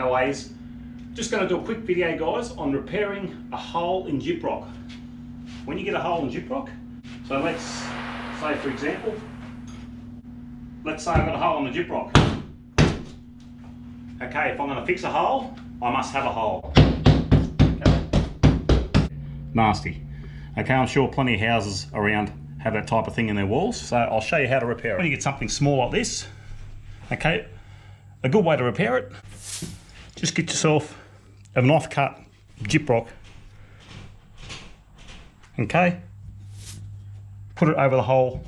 Anyways, just going to do a quick video, guys, on repairing a hole in gyprock. When you get a hole in gyprock, so let's say, for example, let's say I've got a hole in the gyprock. Okay, if I'm going to fix a hole, I must have a hole. Okay. Nasty. Okay, I'm sure plenty of houses around have that type of thing in their walls, so I'll show you how to repair it. When you get something small like this, okay, a good way to repair it, just get yourself a knife cut gyprock, okay, put it over the hole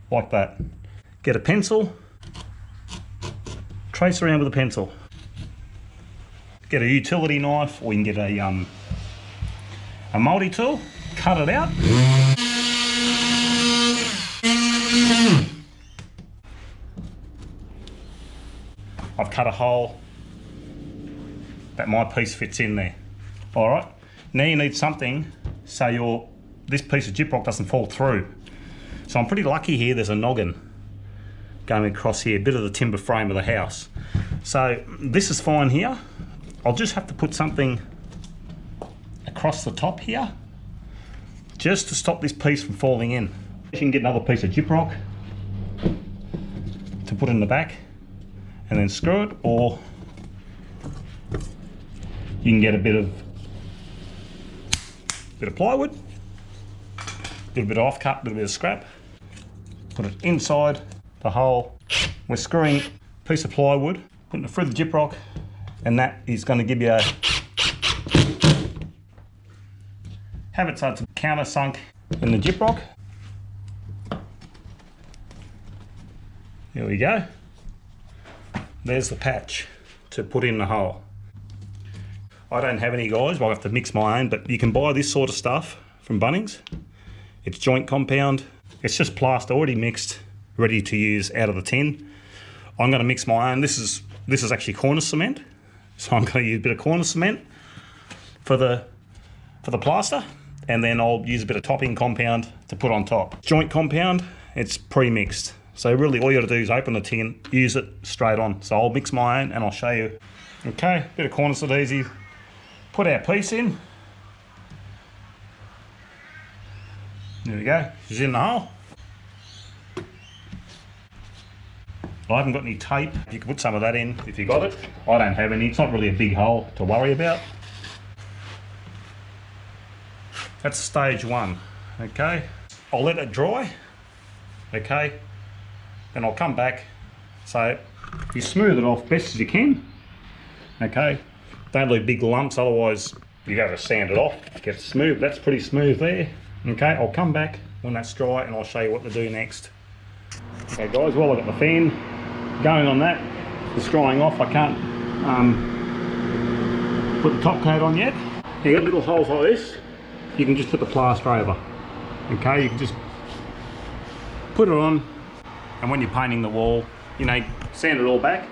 like that. Get a pencil, trace around with a pencil. Get a utility knife, or you can get a multi-tool, cut it out. I've cut a hole that my piece fits in there. All right, now you need something so this piece of gyprock doesn't fall through. So I'm pretty lucky here, there's a noggin going across here, a bit of the timber frame of the house. So this is fine here. I'll just have to put something across the top here, just to stop this piece from falling in. You can get another piece of gyprock to put in the back and then screw it, or you can get a bit of plywood, a little bit of offcut, a little bit of scrap, put it inside the hole. We're screwing a piece of plywood, putting it through the gyprock, and that is going to give you have it so it's countersunk in the gyprock. There we go. There's the patch to put in the hole. I don't have any, guys, I'll have to mix my own, but you can buy this sort of stuff from Bunnings. It's joint compound. It's just plaster already mixed, ready to use out of the tin. I'm going to mix my own. This is actually corner cement, so I'm going to use a bit of corner cement for the plaster, and then I'll use a bit of topping compound to put on top. Joint compound, it's pre-mixed. So really all you got to do is open the tin, use it straight on. So I'll mix my own and I'll show you. Okay, bit of corner adhesive. Put our piece in. There we go, she's in the hole. I haven't got any tape. You can put some of that in if you got it. I don't have any, it's not really a big hole to worry about. That's stage one, okay? I'll let it dry, okay? Then I'll come back. So you smooth it off best as you can, okay? Don't leave big lumps, otherwise you have to sand it off, get it smooth. That's pretty smooth there, okay? I'll come back when that's dry and I'll show you what to do next. Okay guys, well I've got the fan going on that. It's drying off, I can't put the top coat on yet. You got little holes like this, you can just put the plaster over, okay? You can just put it on, and when you're painting the wall, you know, sand it all back.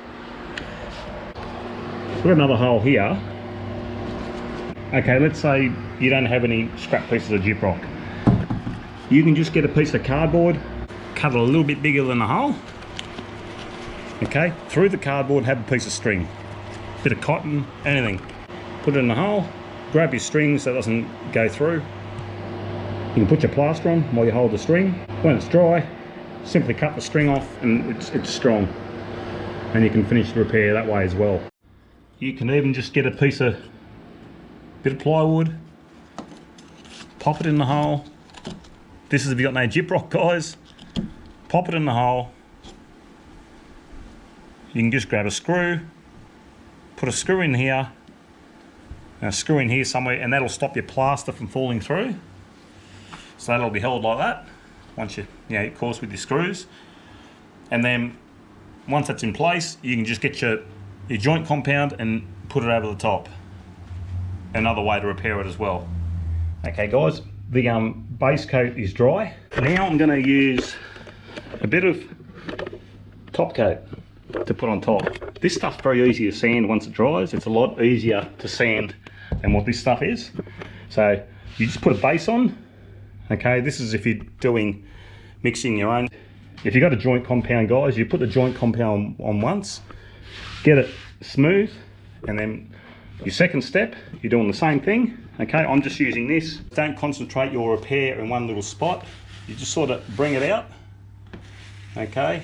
We've got another hole here. Okay, let's say you don't have any scrap pieces of gyprock. You can just get a piece of cardboard, cut it a little bit bigger than the hole. Okay, through the cardboard have a piece of string, bit of cotton, anything. Put it in the hole, grab your string so it doesn't go through. You can put your plaster on while you hold the string. When it's dry, simply cut the string off and it's strong. And you can finish the repair that way as well. You can even just get a bit of plywood, pop it in the hole. This is if you've got no gyprock, guys. Pop it in the hole. You can just grab a screw, put a screw in here, and a screw in here somewhere, and that'll stop your plaster from falling through. So that'll be held like that once you of course, with your screws. And then once that's in place, you can just get your joint compound and put it over the top. Another way to repair it as well. Okay guys, the base coat is dry. Now I'm going to use a bit of top coat to put on top. This stuff's very easy to sand once it dries. It's a lot easier to sand than what this stuff is. So you just put a base on. Okay, this is if you're doing mixing your own. If you've got a joint compound, guys, you put the joint compound on once, get it smooth, And then your second step, you're doing the same thing. Okay, I'm just using this. Don't concentrate your repair in one little spot. You just sort of bring it out. Okay,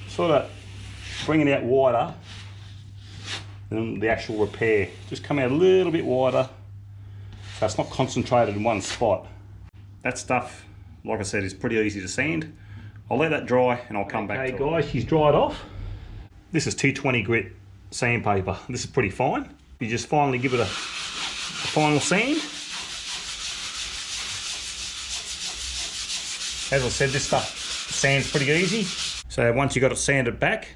sort of bring it out wider than the actual repair. Just come out a little bit wider, so it's not concentrated in one spot. That stuff, like I said, is pretty easy to sand. I'll let that dry and I'll come back to it. Okay guys, she's dried off. This is 220 grit sandpaper. This is pretty fine. You just finally give it a final sand. As I said, this stuff sands pretty easy. So once you got it sanded back,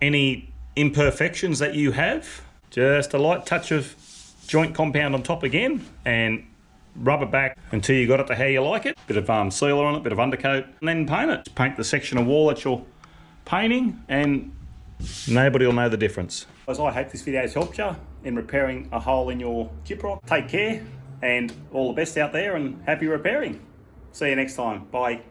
any imperfections that you have, just a light touch of joint compound on top again and rub it back until you got it to how you like it. Bit of sealer on it, bit of undercoat, and then paint it. Paint the section of wall that you're painting and nobody will know the difference. As I hope this video has helped you in repairing a hole in your gyprock. Take care and all the best out there and happy repairing. See you next time. Bye.